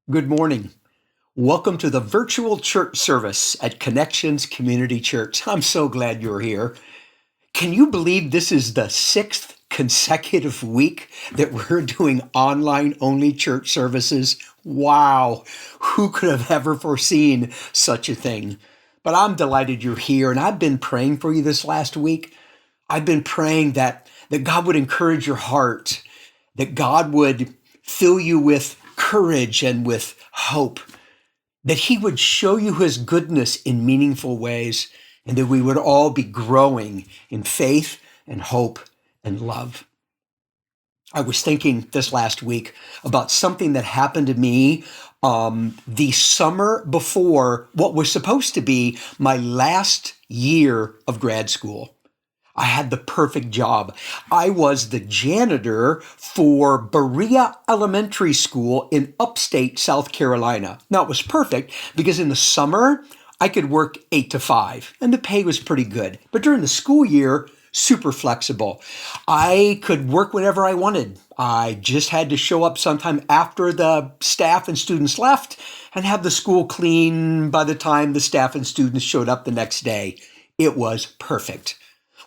Good morning. Welcome to the virtual church service at Connections Community Church. I'm so glad you're here. Can you believe this is the sixth consecutive week that we're doing online only church services? Wow, who could have ever foreseen such a thing? But I'm delighted you're here, and I've been praying for you this last week. I've been praying that God would encourage your heart, that God would fill you with courage and with hope, that He would show you His goodness in meaningful ways, and that we would all be growing in faith and hope and love. I was thinking this last week about something that happened to me the summer before what was supposed to be my last year of grad school. I had the perfect job. I was the janitor for Berea Elementary School in upstate South Carolina. Now, it was perfect because in the summer, I could work 8 to 5, and the pay was pretty good. But during the school year, super flexible. I could work whenever I wanted. I just had to show up sometime after the staff and students left and have the school clean by the time the staff and students showed up the next day. It was perfect.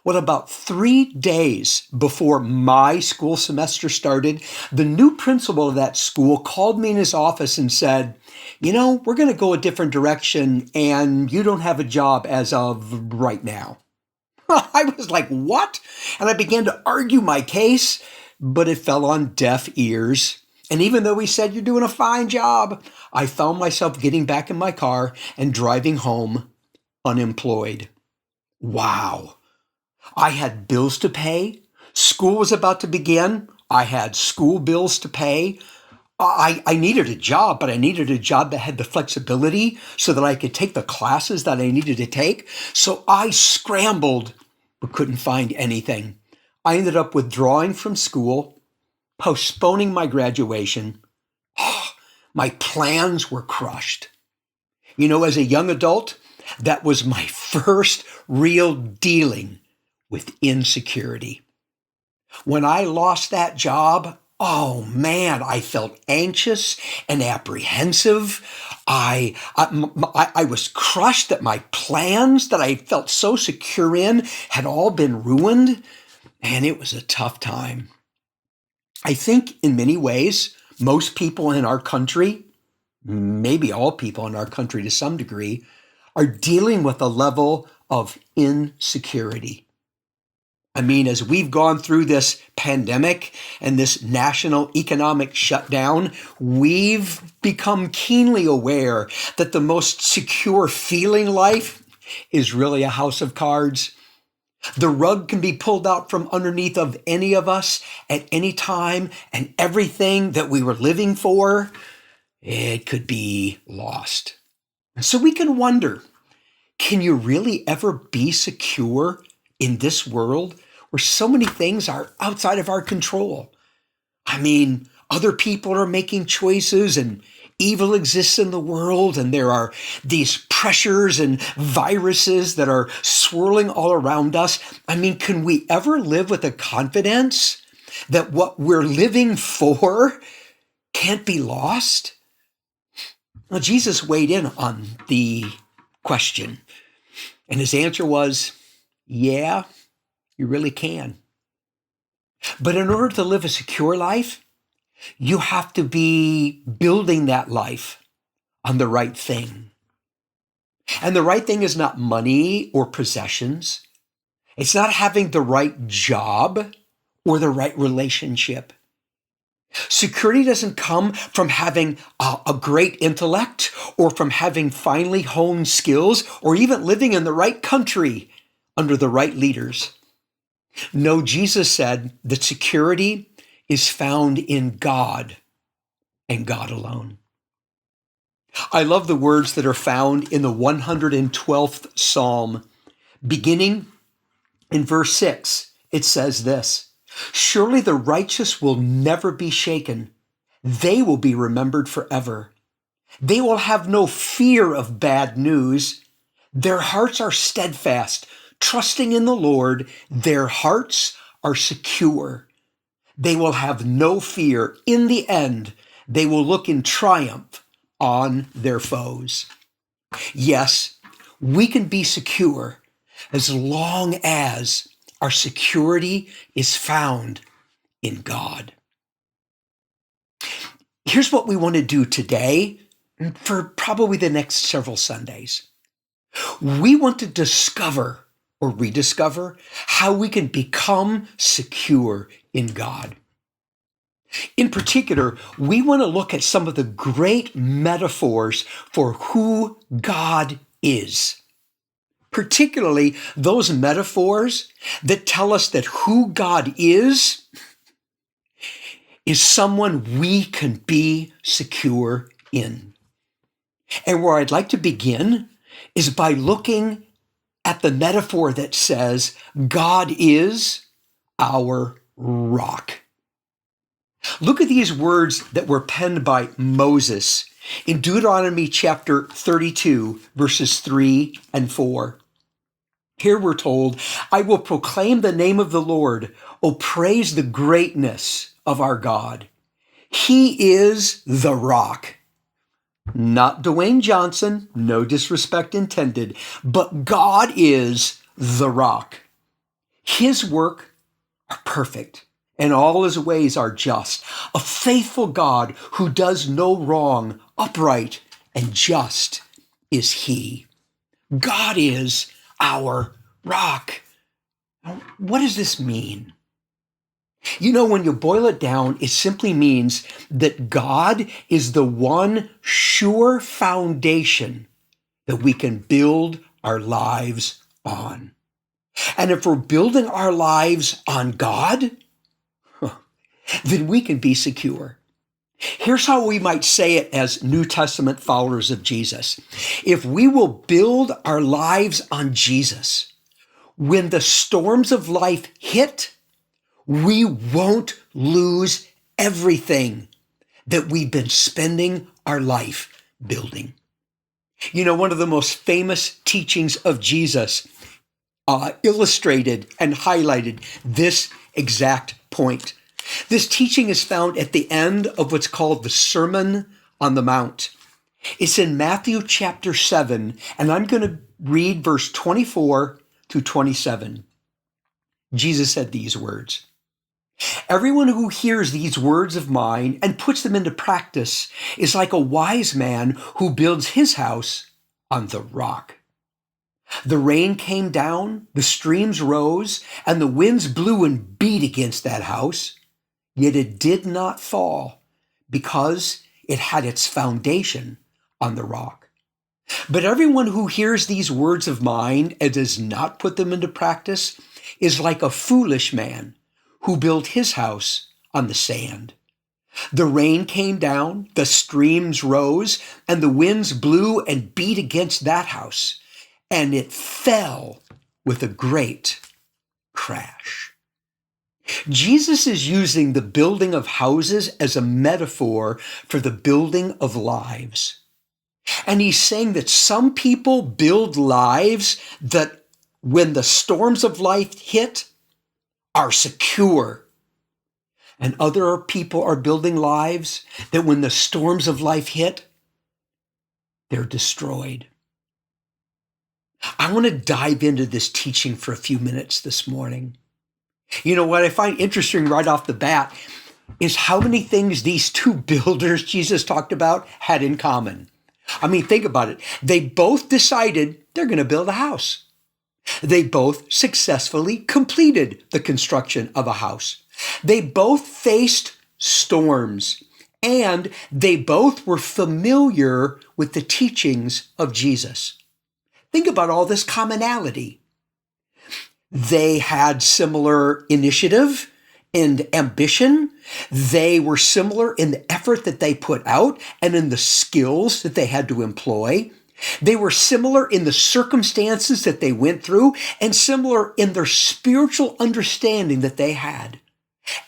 Well, about 3 days before my school semester started, the new principal of that school called me in his office and said, we're going to go a different direction and you don't have a job as of right now. I was like, what? And I began to argue my case, but it fell on deaf ears. And even though he said, you're doing a fine job, I found myself getting back in my car and driving home unemployed. Wow. I had bills to pay. School was about to begin. I had school bills to pay. I needed a job, but I needed a job that had the flexibility so that I could take the classes that I needed to take. So I scrambled, but couldn't find anything. I ended up withdrawing from school, postponing my graduation. My plans were crushed. As a young adult, that was my first real dealing with insecurity. When I lost that job, oh man, I felt anxious and apprehensive. I was crushed that my plans that I felt so secure in had all been ruined, and it was a tough time. I think in many ways, most people in our country, maybe all people in our country to some degree, are dealing with a level of insecurity. As we've gone through this pandemic and this national economic shutdown, we've become keenly aware that the most secure feeling life is really a house of cards. The rug can be pulled out from underneath of any of us at any time, and everything that we were living for, it could be lost. And so we can wonder, can you really ever be secure in this world where so many things are outside of our control? Other people are making choices and evil exists in the world, and there are these pressures and viruses that are swirling all around us. Can we ever live with the confidence that what we're living for can't be lost? Well, Jesus weighed in on the question, and his answer was, yeah, you really can. But in order to live a secure life, you have to be building that life on the right thing. And the right thing is not money or possessions. It's not having the right job or the right relationship. Security doesn't come from having a great intellect or from having finely honed skills or even living in the right country under the right leaders. No, Jesus said that security is found in God and God alone. I love the words that are found in the 112th Psalm. Beginning in verse 6, it says this, "Surely the righteous will never be shaken. They will be remembered forever. They will have no fear of bad news. Their hearts are steadfast, trusting in the Lord. Their hearts are secure. They will have no fear. In the end, they will look in triumph on their foes. Yes, we can be secure as long as our security is found in God. Here's what we want to do today for probably the next several Sundays. We want to discover or rediscover how we can become secure in God. In particular, we want to look at some of the great metaphors for who God is, particularly those metaphors that tell us that who God is someone we can be secure in. And where I'd like to begin is by looking at the metaphor that says God is our rock. Look at these words that were penned by Moses in Deuteronomy chapter 32, verses 3 and 4. Here we're told, I will proclaim the name of the Lord. Oh, praise the greatness of our God. He is the rock. Not Dwayne Johnson, no disrespect intended, but God is the rock. His work are perfect, and all his ways are just. A faithful God who does no wrong, upright and just is he. God is our rock. Now, what does this mean? You know, when you boil it down, it simply means that God is the one sure foundation that we can build our lives on. And if we're building our lives on God, then we can be secure. Here's how we might say it as New Testament followers of Jesus. If we will build our lives on Jesus, when the storms of life hit, we won't lose everything that we've been spending our life building. You know, one of the most famous teachings of Jesus illustrated and highlighted this exact point. This teaching is found at the end of what's called the Sermon on the Mount. It's in Matthew chapter 7, and I'm going to read verse 24 to 27. Jesus said these words. Everyone who hears these words of mine and puts them into practice is like a wise man who builds his house on the rock. The rain came down, the streams rose, and the winds blew and beat against that house, yet it did not fall because it had its foundation on the rock. But everyone who hears these words of mine and does not put them into practice is like a foolish man who built his house on the sand. The rain came down, the streams rose, and the winds blew and beat against that house, and it fell with a great crash. Jesus is using the building of houses as a metaphor for the building of lives. And he's saying that some people build lives that when the storms of life hit, are secure. And other people are building lives that when the storms of life hit, they're destroyed. I want to dive into this teaching for a few minutes this morning. You know, what I find interesting right off the bat is how many things these two builders Jesus talked about had in common. I mean, think about it. They both decided they're going to build a house. They both successfully completed the construction of a house. They both faced storms, and they both were familiar with the teachings of Jesus. Think about all this commonality. They had similar initiative and ambition. They were similar in the effort that they put out and in the skills that they had to employ. They were similar in the circumstances that they went through and similar in their spiritual understanding that they had.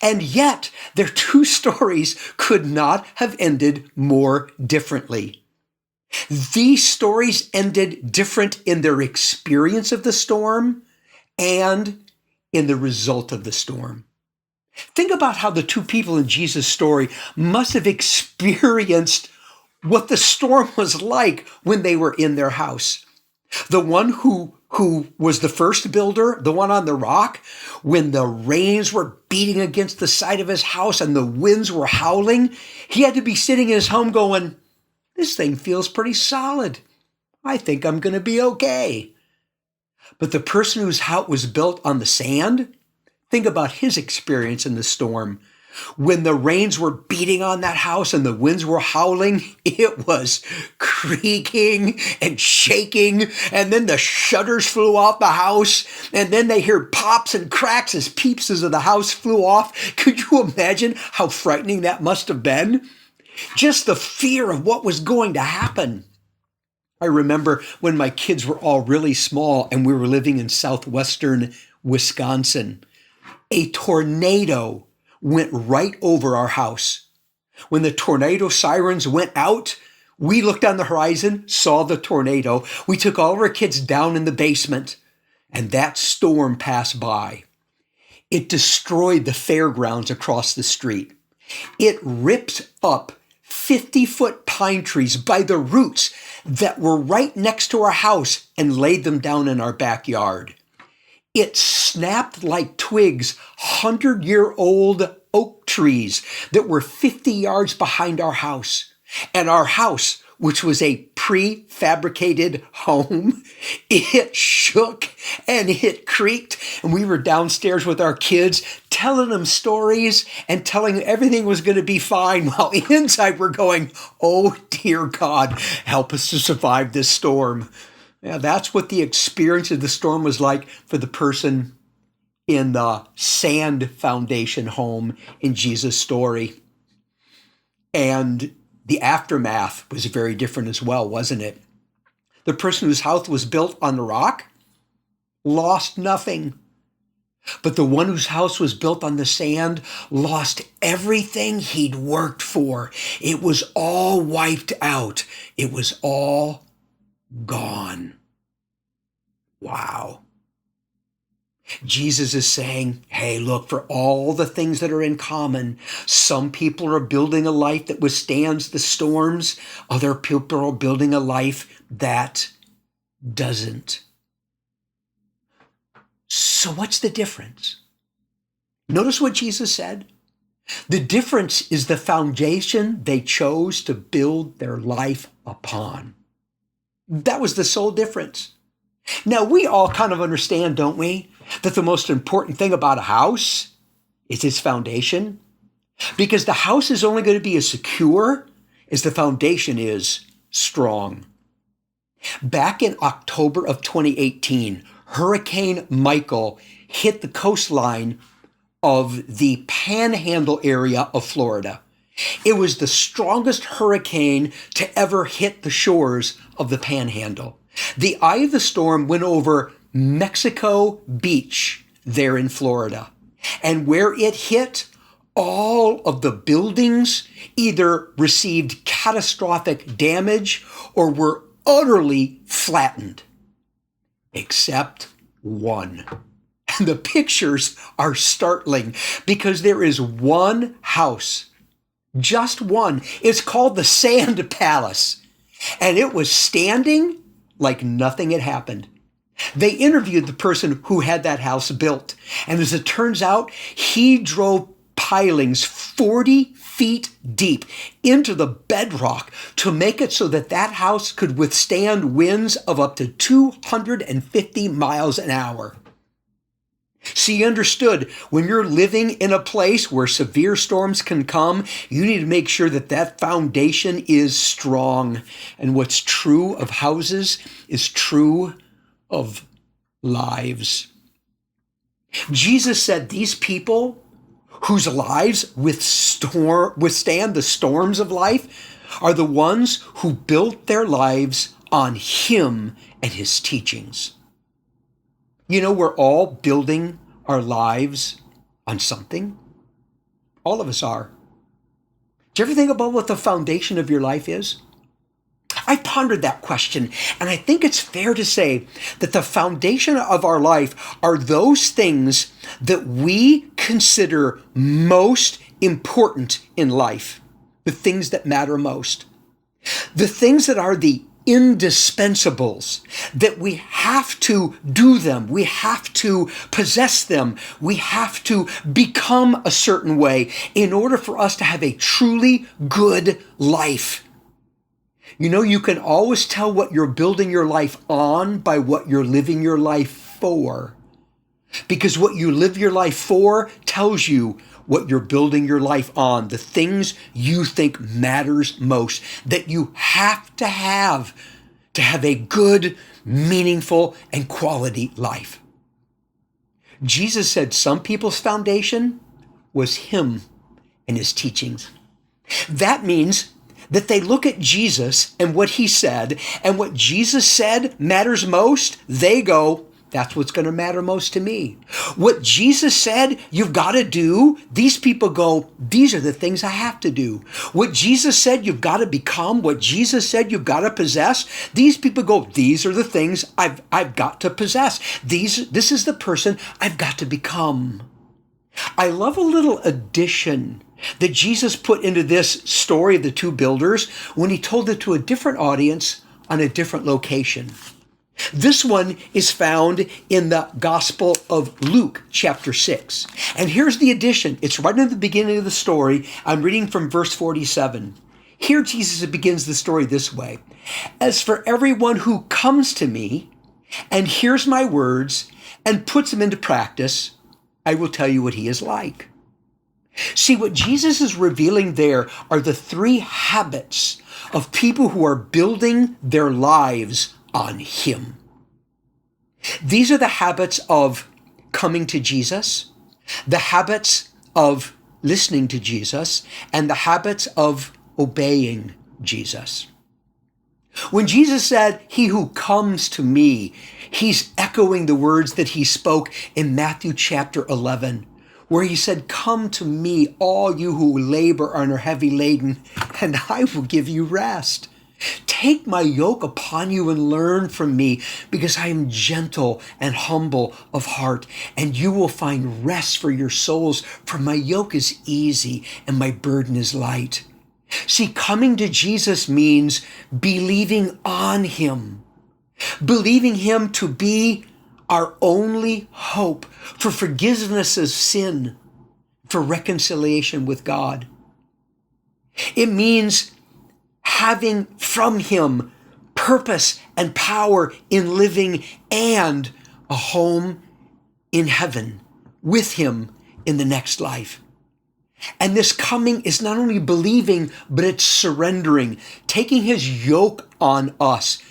And yet, their two stories could not have ended more differently. These stories ended different in their experience of the storm and in the result of the storm. Think about how the two people in Jesus' story must have experienced what the storm was like when they were in their house. The one who was the first builder, the one on the rock, when the rains were beating against the side of his house and the winds were howling, he had to be sitting in his home going, this thing feels pretty solid. I think I'm going to be okay. But the person whose house was built on the sand, think about his experience in the storm. When the rains were beating on that house and the winds were howling, it was creaking and shaking, and then the shutters flew off the house, and then they heard pops and cracks as pieces of the house flew off. Could you imagine how frightening that must have been? Just the fear of what was going to happen. I remember when my kids were all really small and we were living in southwestern Wisconsin, a tornado went right over our house. When the tornado sirens went out, we looked on the horizon, saw the tornado. We took all of our kids down in the basement, and that storm passed by. It destroyed the fairgrounds across the street. It ripped up 50-foot pine trees by the roots that were right next to our house and laid them down in our backyard. It snapped like twigs 100-year-old oak trees that were 50 yards behind our house. And our house, which was a prefabricated home, it shook and it creaked. And we were downstairs with our kids telling them stories and telling them everything was going to be fine, while inside we're going, oh dear God, help us to survive this storm. Yeah, that's what the experience of the storm was like for the person in the sand foundation home in Jesus' story. And the aftermath was very different as well, wasn't it? The person whose house was built on the rock lost nothing. But the one whose house was built on the sand lost everything he'd worked for. It was all wiped out. It was all gone. Wow. Jesus is saying, hey, look, for all the things that are in common, some people are building a life that withstands the storms. Other people are building a life that doesn't. So what's the difference? Notice what Jesus said. The difference is the foundation they chose to build their life upon. That was the sole difference. Now, we all kind of understand, don't we, that the most important thing about a house is its foundation, because the house is only going to be as secure as the foundation is strong. Back in October of 2018, Hurricane Michael hit the coastline of the Panhandle area of Florida. It was the strongest hurricane to ever hit the shores of the Panhandle. The eye of the storm went over Mexico Beach there in Florida. And where it hit, all of the buildings either received catastrophic damage or were utterly flattened, except one. And the pictures are startling because there is one house, just one. It's called the Sand Palace, and it was standing like nothing had happened. They interviewed the person who had that house built, and as it turns out, he drove pilings 40 feet deep into the bedrock to make it so that that house could withstand winds of up to 250 miles an hour. See, he understood when you're living in a place where severe storms can come, you need to make sure that that foundation is strong. And what's true of houses is true of lives. Jesus said these people whose lives withstand the storms of life are the ones who built their lives on him and his teachings. You know, we're all building our lives on something. All of us are. Do you ever think about what the foundation of your life is? I pondered that question, and I think it's fair to say that the foundation of our life are those things that we consider most important in life, the things that matter most. The things that are the indispensables, that we have to do them, we have to possess them, we have to become a certain way in order for us to have a truly good life. You know, you can always tell what you're building your life on by what you're living your life for. Because what you live your life for tells you what you're building your life on, the things you think matters most, that you have to have a good, meaningful, and quality life. Jesus said some people's foundation was him and his teachings. That means that they look at Jesus and what he said, and what Jesus said matters most, they go, that's what's going to matter most to me. What Jesus said you've got to do, these people go, these are the things I have to do. What Jesus said you've got to become, what Jesus said you've got to possess, these people go, these are the things I've got to possess. This is the person I've got to become. I love a little addition that Jesus put into this story of the two builders when he told it to a different audience on a different location. This one is found in the Gospel of Luke, chapter 6. And here's the addition. It's right in the beginning of the story. I'm reading from verse 47. Here Jesus begins the story this way. As for everyone who comes to me and hears my words and puts them into practice, I will tell you what he is like. See, what Jesus is revealing there are the three habits of people who are building their lives on him. These are the habits of coming to Jesus, the habits of listening to Jesus, and the habits of obeying Jesus. When Jesus said, he who comes to me, he's echoing the words that he spoke in Matthew chapter 11, where he said, come to me, all you who labor and are heavy laden, and I will give you rest. Take my yoke upon you and learn from me, because I am gentle and humble of heart, and you will find rest for your souls, for my yoke is easy and my burden is light. See, coming to Jesus means believing on him, believing him to be our only hope for forgiveness of sin, for reconciliation with God. It means having from him purpose and power in living and a home in heaven with him in the next life. And this coming is not only believing, but it's surrendering, taking his yoke on us,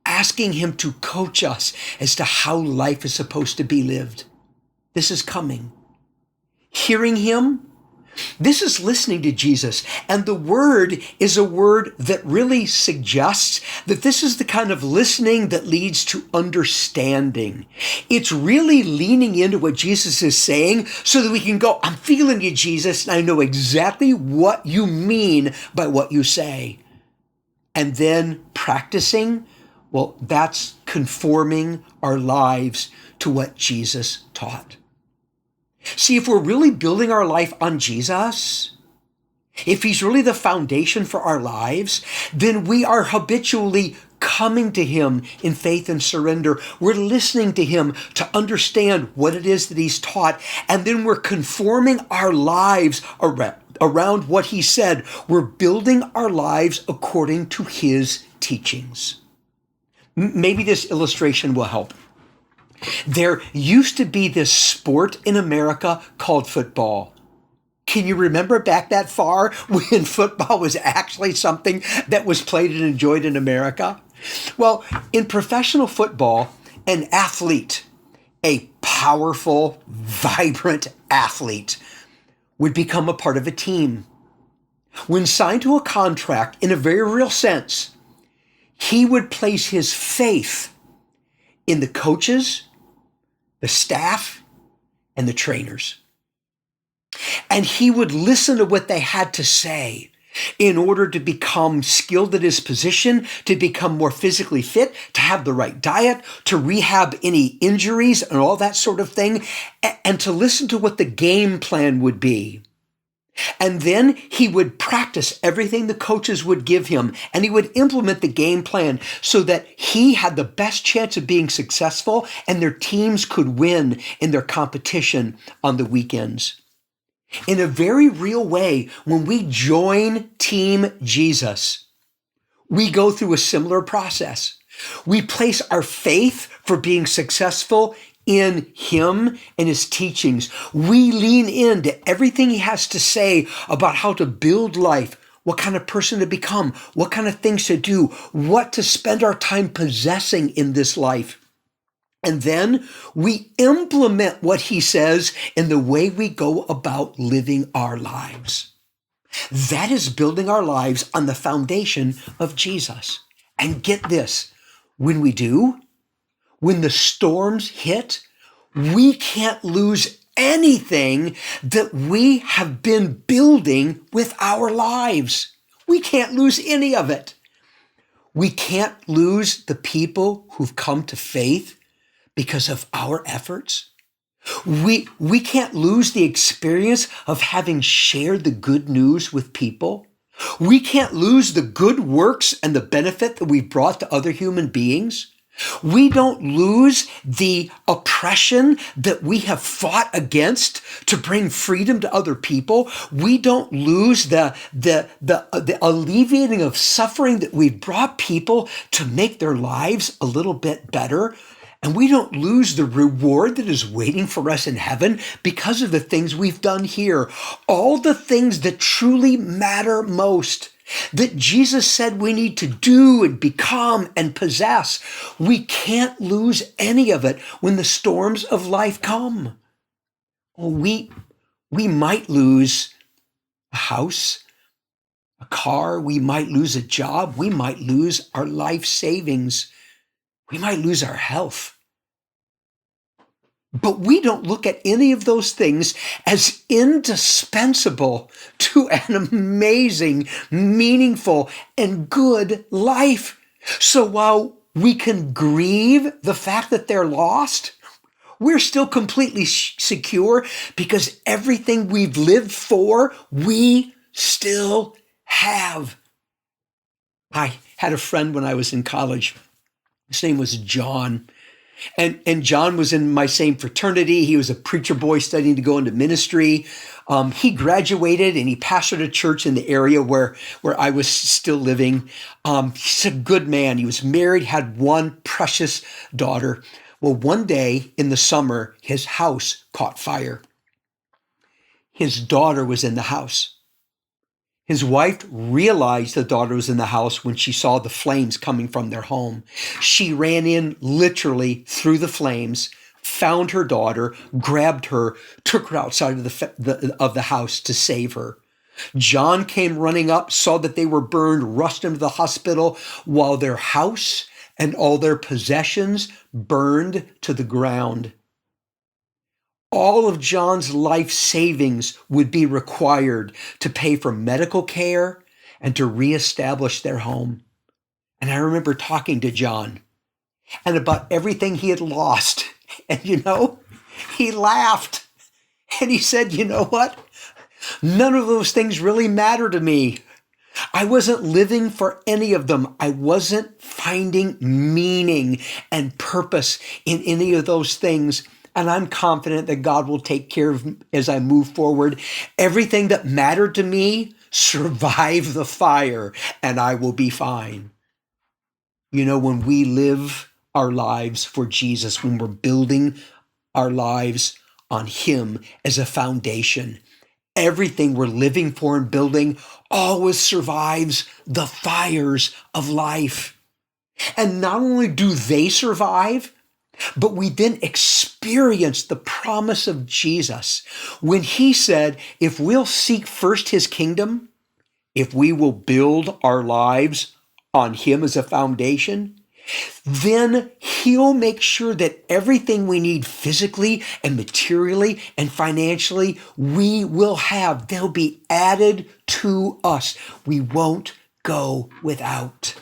asking him to coach us as to how life is supposed to be lived. This is coming. Hearing him, this is listening to Jesus. And the word is a word that really suggests that this is the kind of listening that leads to understanding. It's really leaning into what Jesus is saying so that we can go, I'm feeling you, Jesus, and I know exactly what you mean by what you say. And then practicing, well, that's conforming our lives to what Jesus taught. See, if we're really building our life on Jesus, if he's really the foundation for our lives, then we are habitually coming to him in faith and surrender. We're listening to him to understand what it is that he's taught, and then we're conforming our lives around what he said. We're building our lives according to his teachings. Maybe this illustration will help. There used to be this sport in America called football. Can you remember back that far when football was actually something that was played and enjoyed in America? Well, in professional football, an athlete, a powerful, vibrant athlete, would become a part of a team. When signed to a contract, in a very real sense, he would place his faith in the coaches, the staff, and the trainers. And he would listen to what they had to say in order to become skilled at his position, to become more physically fit, to have the right diet, to rehab any injuries and all that sort of thing, and to listen to what the game plan would be. And then he would practice everything the coaches would give him, and he would implement the game plan so that he had the best chance of being successful and their teams could win in their competition on the weekends. In a very real way, when we join Team Jesus, we go through a similar process. We place our faith for being successful in him and his teachings. We lean into everything he has to say about how to build life, what kind of person to become, what kind of things to do, what to spend our time possessing in this life. And then we implement what he says in the way we go about living our lives. That is building our lives on the foundation of Jesus. And get this, when we do, when the storms hit, we can't lose anything that we have been building with our lives. We can't lose any of it. We can't lose the people who've come to faith because of our efforts. We can't lose the experience of having shared the good news with people. We can't lose the good works and the benefit that we've brought to other human beings. We don't lose the oppression that we have fought against to bring freedom to other people. We don't lose the alleviating of suffering that we've brought people to make their lives a little bit better. And we don't lose the reward that is waiting for us in heaven because of the things we've done here. All the things that truly matter most, that Jesus said we need to do and become and possess. We can't lose any of it when the storms of life come. We might lose a house, a car. We might lose a job. We might lose our life savings. We might lose our health. But we don't look at any of those things as indispensable to an amazing, meaningful, and good life. So while we can grieve the fact that they're lost, we're still completely secure because everything we've lived for, we still have. I had a friend when I was in college. His name was John. And John was in my same fraternity. He was a preacher boy studying to go into ministry. He graduated and he pastored a church in the area where I was still living. He's a good man. He was married, had one precious daughter. Well, one day in the summer, his house caught fire. His daughter was in the house. His wife realized the daughter was in the house when she saw the flames coming from their home. She ran in literally through the flames, found her daughter, grabbed her, took her outside of the house to save her. John came running up, saw that they were burned, rushed them to the hospital while their house and all their possessions burned to the ground. All of John's life savings would be required to pay for medical care and to reestablish their home. And I remember talking to John and about everything he had lost. And he laughed and he said, you know what? None of those things really matter to me. I wasn't living for any of them. I wasn't finding meaning and purpose in any of those things. And I'm confident that God will take care of me as I move forward. Everything that mattered to me survived the fire, and I will be fine. When we live our lives for Jesus, when we're building our lives on him as a foundation, everything we're living for and building always survives the fires of life. And not only do they survive, but we then experience the promise of Jesus when he said, if we'll seek first his kingdom, if we will build our lives on him as a foundation, then he'll make sure that everything we need physically and materially and financially, we will have. They'll be added to us. We won't go without.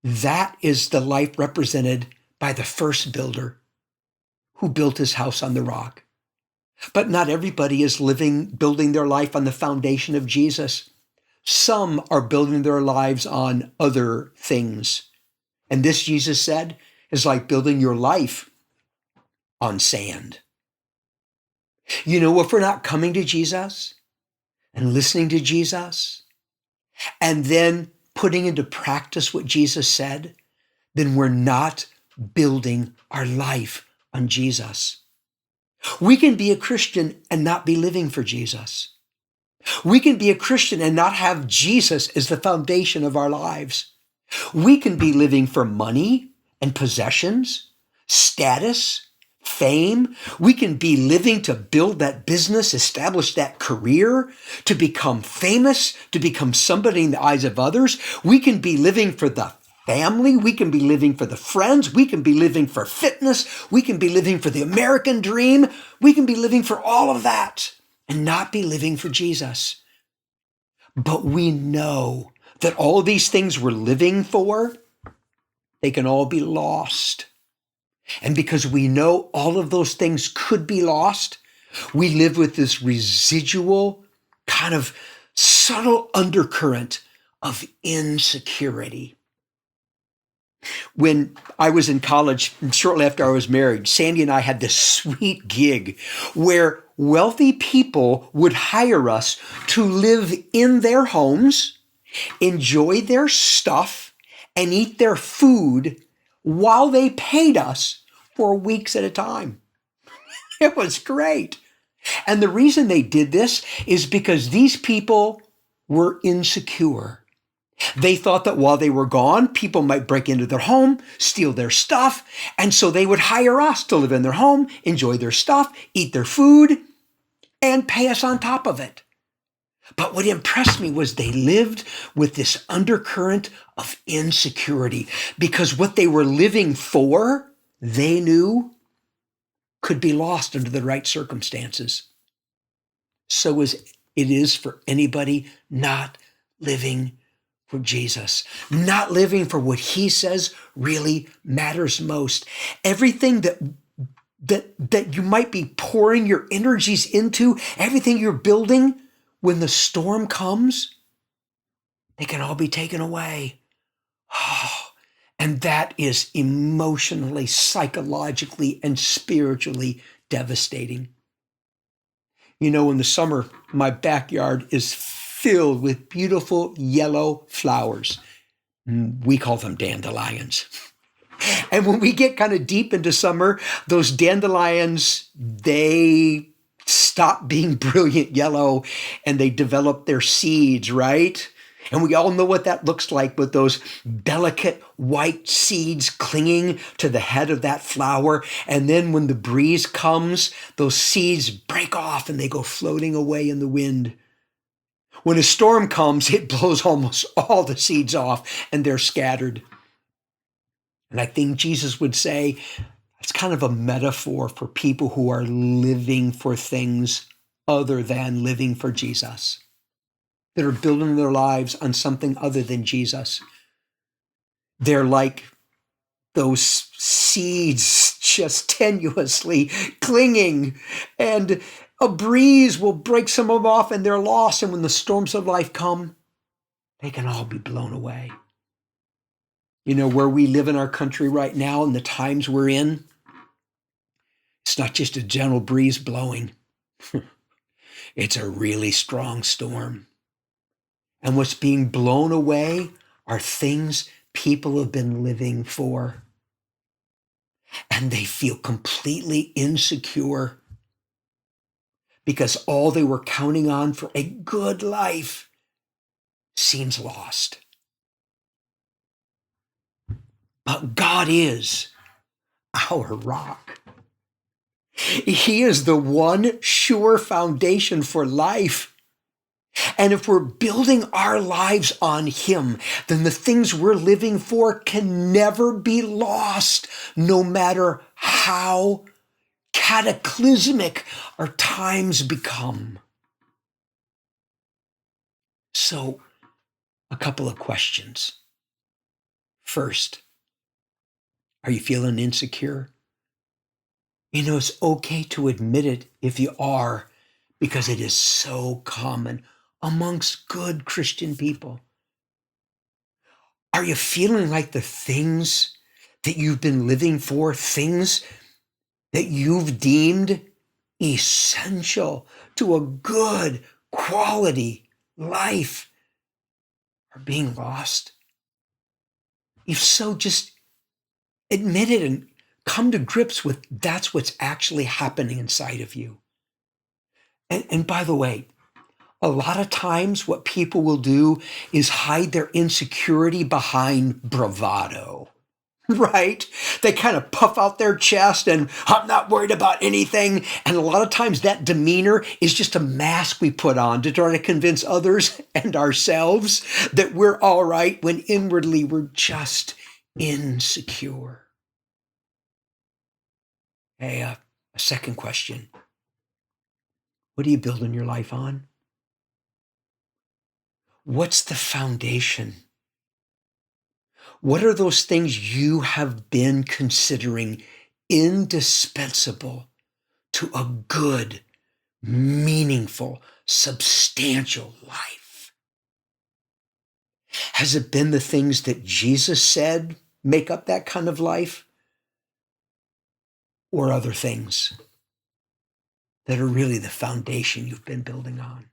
That is the life represented by the first builder who built his house on the rock. But not everybody is building their life on the foundation of Jesus. Some are building their lives on other things. And this, Jesus said, is like building your life on sand. You know, if we're not coming to Jesus and listening to Jesus and then putting into practice what Jesus said, then we're not building our life on Jesus. We can be a Christian and not be living for Jesus. We can be a Christian and not have Jesus as the foundation of our lives. We can be living for money and possessions, status, fame. We can be living to build that business, establish that career, to become famous, to become somebody in the eyes of others. We can be living for the family. We can be living for the friends. We can be living for fitness. We can be living for the American dream. We can be living for all of that and not be living for Jesus. But we know that all these things we're living for, they can all be lost. And because we know all of those things could be lost, we live with this residual kind of subtle undercurrent of insecurity. When I was in college, shortly after I was married, Sandy and I had this sweet gig where wealthy people would hire us to live in their homes, enjoy their stuff, and eat their food while they paid us for weeks at a time. It was great. And the reason they did this is because these people were insecure. They thought that while they were gone, people might break into their home, steal their stuff, and so they would hire us to live in their home, enjoy their stuff, eat their food, and pay us on top of it. But what impressed me was they lived with this undercurrent of insecurity because what they were living for, they knew could be lost under the right circumstances. So as it is for anybody not living for Jesus, not living for what he says really matters most. Everything that you might be pouring your energies into, everything you're building, when the storm comes, they can all be taken away. Oh, and that is emotionally, psychologically, and spiritually devastating. You know, in the summer, my backyard is filled with beautiful yellow flowers. We call them dandelions. And when we get kind of deep into summer, those dandelions, they stop being brilliant yellow and they develop their seeds, right? And we all know what that looks like with those delicate white seeds clinging to the head of that flower. And then when the breeze comes, those seeds break off and they go floating away in the wind. When a storm comes, it blows almost all the seeds off and they're scattered. And I think Jesus would say it's kind of a metaphor for people who are living for things other than living for Jesus, that are building their lives on something other than Jesus. They're like those seeds just tenuously clinging, and a breeze will break some of them off and they're lost. And when the storms of life come, they can all be blown away. You know, where we live in our country right now and the times we're in, it's not just a gentle breeze blowing. It's a really strong storm. And what's being blown away are things people have been living for. And they feel completely insecure because all they were counting on for a good life seems lost. But God is our rock. He is the one sure foundation for life. And if we're building our lives on him, then the things we're living for can never be lost, no matter how cataclysmic our times become. So, a couple of questions. First, are you feeling insecure? It's okay to admit it if you are, because it is so common amongst good Christian people. Are you feeling like the things that you've been living for, things that you've deemed essential to a good quality life, are being lost? If so, just admit it and come to grips with that's what's actually happening inside of you. And by the way, a lot of times what people will do is hide their insecurity behind bravado, right? They kind of puff out their chest and I'm not worried about anything. And a lot of times that demeanor is just a mask we put on to try to convince others and ourselves that we're all right when inwardly we're just insecure. Hey, a second question. What are you building your life on? What's the foundation? What are those things you have been considering indispensable to a good, meaningful, substantial life? Has it been the things that Jesus said make up that kind of life? Or other things that are really the foundation you've been building on?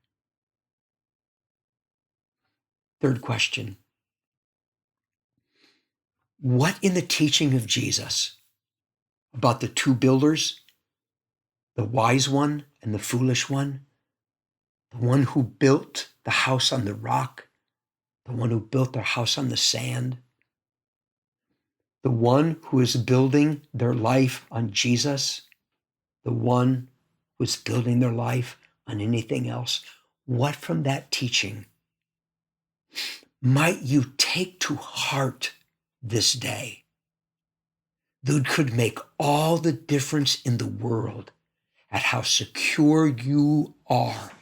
Third question. What in the teaching of Jesus about the two builders, the wise one and the foolish one, the one who built the house on the rock, the one who built their house on the sand, the one who is building their life on Jesus, the one who is building their life on anything else? What from that teaching might you take to heart this day that could make all the difference in the world at how secure you are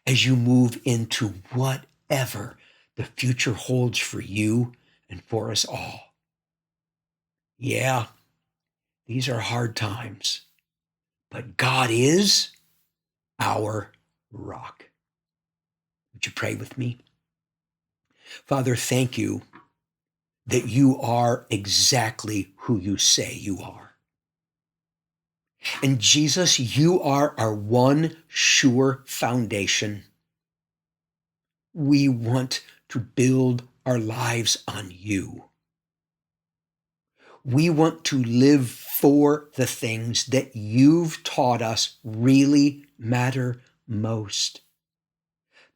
as you move into whatever the future holds for you and for us all? Yeah, these are hard times, but God is our rock. Would you pray with me? Father, thank you that you are exactly who you say you are. And Jesus, you are our one sure foundation. We want to build our lives on you. We want to live for the things that you've taught us really matter most.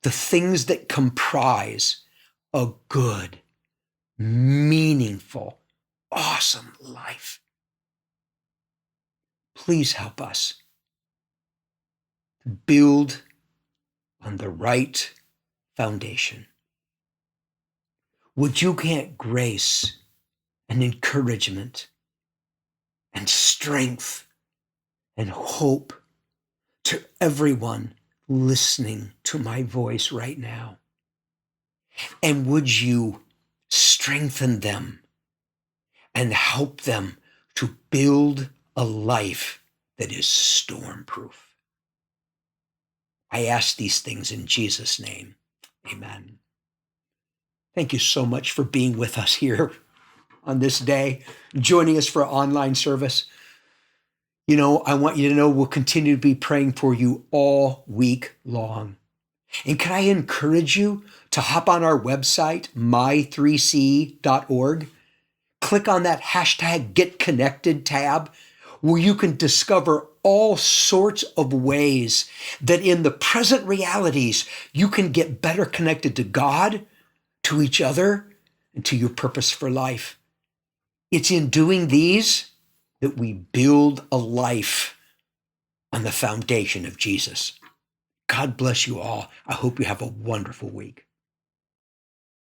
The things that comprise a good, meaningful, awesome life. Please help us build on the right foundation. Would you grant grace and encouragement and strength and hope to everyone listening to my voice right now? And would you strengthen them and help them to build a life that is stormproof? I ask these things in Jesus' name. Amen. Thank you so much for being with us here on this day, joining us for our online service. I want you to know we'll continue to be praying for you all week long. And can I encourage you to hop on our website, my3c.org, click on that hashtag Get Connected tab, where you can discover all sorts of ways that in the present realities, you can get better connected to God, to each other, and to your purpose for life. It's in doing these that we build a life on the foundation of Jesus. God bless you all. I hope you have a wonderful week.